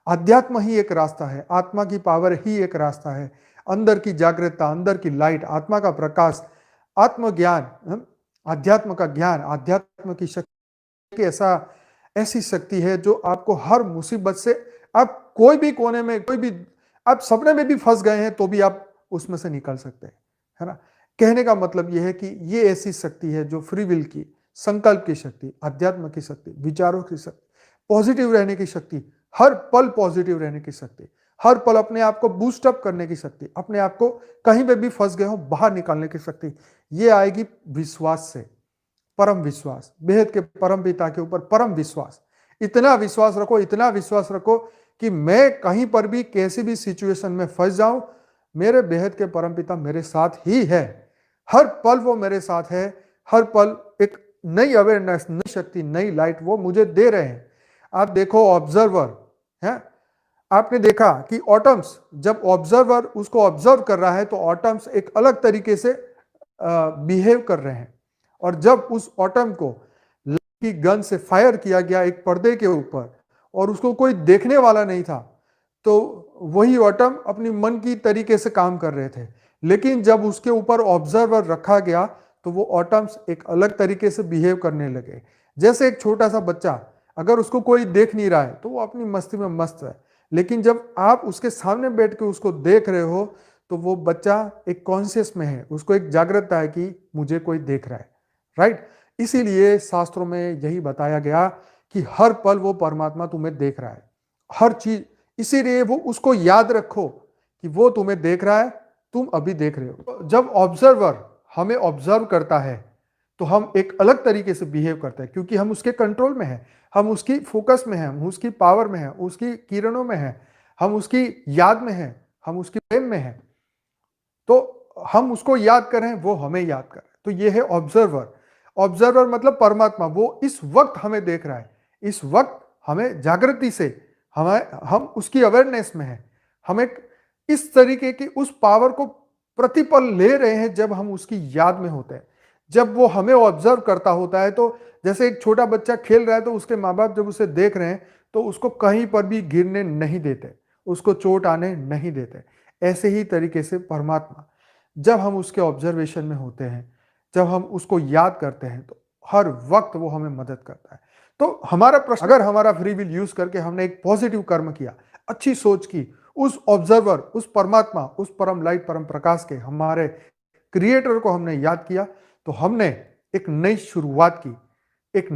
अध्यात्म ही एक रास्ता है, आत्मा की पावर ही एक रास्ता है, अंदर की जागृतता, अंदर की लाइट, आत्मा का प्रकाश, आत्मज्ञान, अध्यात्म का ज्ञान, अध्यात्म की शक्ति ऐसी शक्ति है जो आपको हर मुसीबत से, आप कोई भी कोने में, कोई भी आप सपने में भी फंस गए हैं तो भी आप उसमें से निकल सकते हैं, है ना। कहने का मतलब यह है कि ये ऐसी शक्ति है जो फ्री विल की, संकल्प की शक्ति, अध्यात्म की शक्ति, विचारों की शक्ति, पॉजिटिव रहने की शक्ति, हर पल पॉजिटिव रहने की शक्ति, हर पल अपने आप को बूस्ट अप करने की शक्ति, अपने आप को कहीं पे भी फंस गए हो बाहर निकालने की शक्ति, ये आएगी विश्वास से। परम विश्वास, बेहद के परम पिता के ऊपर परम विश्वास, इतना विश्वास रखो, इतना विश्वास रखो कि मैं कहीं पर भी कैसी भी सिचुएशन में फंस जाऊं, मेरे बेहद के परम पिता मेरे साथ ही है, हर पल वो मेरे साथ है, हर पल एक नई अवेयरनेस, नई शक्ति, नई लाइट वो मुझे दे रहे हैं। आप देखो ऑब्जर्वर है, आपने देखा कि ऑटम्स, जब ऑब्जर्वर उसको ऑब्जर्व कर रहा है तो ऑटम्स एक अलग तरीके से बिहेव कर रहे हैं, और जब उस ऑटम को की गन से फायर किया गया एक पर्दे के ऊपर और उसको कोई देखने वाला नहीं था, तो वही ऑटम अपनी मन की तरीके से काम कर रहे थे, लेकिन जब उसके ऊपर ऑब्जर्वर रखा गया तो वो ऑटम्स एक अलग तरीके से बिहेव करने लगे। जैसे एक छोटा सा बच्चा, अगर उसको कोई देख नहीं रहा है तो वो अपनी मस्ती में मस्त है, लेकिन जब आप उसके सामने बैठ के उसको देख रहे हो तो वो बच्चा एक कॉन्शियस में है, उसको एक जागृतता है कि मुझे कोई देख रहा है, राइट। इसीलिए शास्त्रों में यही बताया गया कि हर पल वो परमात्मा तुम्हें देख रहा है, हर चीज, इसीलिए वो उसको याद रखो कि वो तुम्हें देख रहा है, तुम अभी देख रहे हो। जब ऑब्जर्वर हमें ऑब्जर्व करता है तो हम एक अलग तरीके से बिहेव करते हैं, क्योंकि हम उसके कंट्रोल में हैं, हम उसकी फोकस में हैं, हम उसकी पावर में हैं, उसकी किरणों में हैं, हम उसकी याद में हैं, हम उसकी प्रेम में हैं, तो हम उसको याद करें, वो हमें याद करें। तो ये है ऑब्जर्वर। ऑब्जर्वर मतलब परमात्मा, वो इस वक्त हमें देख रहा है, इस वक्त हमें जागृति से, हम उसकी अवेयरनेस में हैं, हम एक इस तरीके की उस पावर को प्रतिपल ले रहे हैं जब हम उसकी याद में होते हैं। जब वो हमें ऑब्जर्व करता होता है, तो जैसे एक छोटा बच्चा खेल रहा है तो उसके माँ बाप जब उसे देख रहे हैं तो उसको कहीं पर भी गिरने नहीं देते, उसको चोट आने नहीं देते। ऐसे ही तरीके से परमात्मा, जब हम उसके ऑब्जर्वेशन में होते हैं, जब हम उसको याद करते हैं तो हर वक्त वो हमें मदद करता है। तो हमारा प्रश्न, अगर हमारा फ्री विल यूज करके हमने एक पॉजिटिव कर्म किया, अच्छी सोच की, उस ऑब्जर्वर, उस परमात्मा, उस परम लाइट, परम प्रकाश के हमारे क्रिएटर को हमने याद किया, तो हमने एक नई शुरुआत की, एक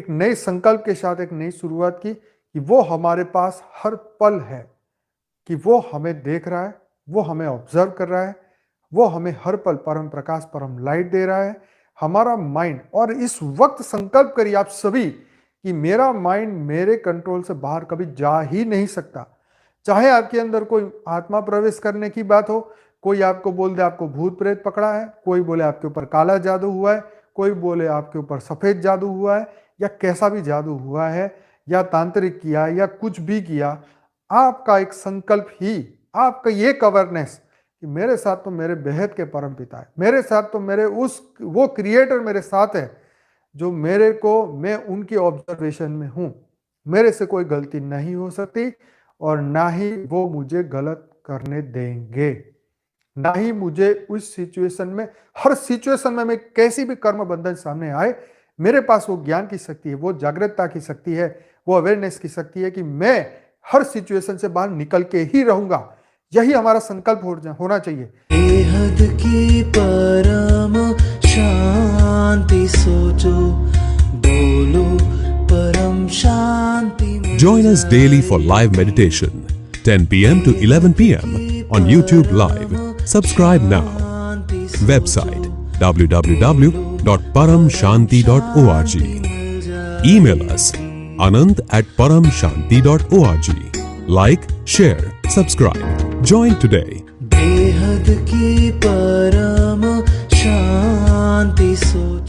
नए संकल्प के साथ एक नई शुरुआत की कि वो हमारे पास हर पल है, कि वो हमें देख रहा है, वो हमें ऑब्जर्व कर रहा है, वो हमें हर पल परम प्रकाश, परम लाइट दे रहा है। हमारा माइंड, और इस वक्त संकल्प करिए आप सभी कि मेरा माइंड मेरे कंट्रोल से बाहर कभी जा ही नहीं सकता। चाहे आपके अंदर कोई आत्मा प्रवेश करने की बात हो, कोई आपको बोल दे आपको भूत प्रेत पकड़ा है, कोई बोले आपके ऊपर काला जादू हुआ है, कोई बोले आपके ऊपर सफेद जादू हुआ है, या कैसा भी जादू हुआ है, या तांत्रिक किया, या कुछ भी किया, आपका एक संकल्प ही, आपका ये अवेयरनेस कि मेरे साथ तो मेरे बेहद के परम पिता है, मेरे साथ तो मेरे वो क्रिएटर मेरे साथ है, जो मेरे को, मैं उनकी ऑब्जर्वेशन में हूं, मेरे से कोई गलती नहीं हो सकती, और ना ही वो मुझे गलत करने देंगे, ना ही मुझे उस सिचुएशन में, हर सिचुएशन में मैं कैसी भी कर्म बंधन सामने आए, मेरे पास वो ज्ञान की शक्ति है, वो जागृतता की शक्ति है, वो अवेयरनेस की शक्ति है कि मैं हर सिचुएशन से बाहर निकल के ही रहूंगा। यही हमारा संकल्प होना चाहिए। बेहद की परम शांति सोचो, बोलो परम शांति। Join us daily for live meditation, 10 p.m. to 11 p.m. on YouTube Live. Subscribe now. Website www.paramshanti.org. Email us anant@paramshanti.org. Like, share, subscribe. Join today. बेहद की परम शांति सोचो।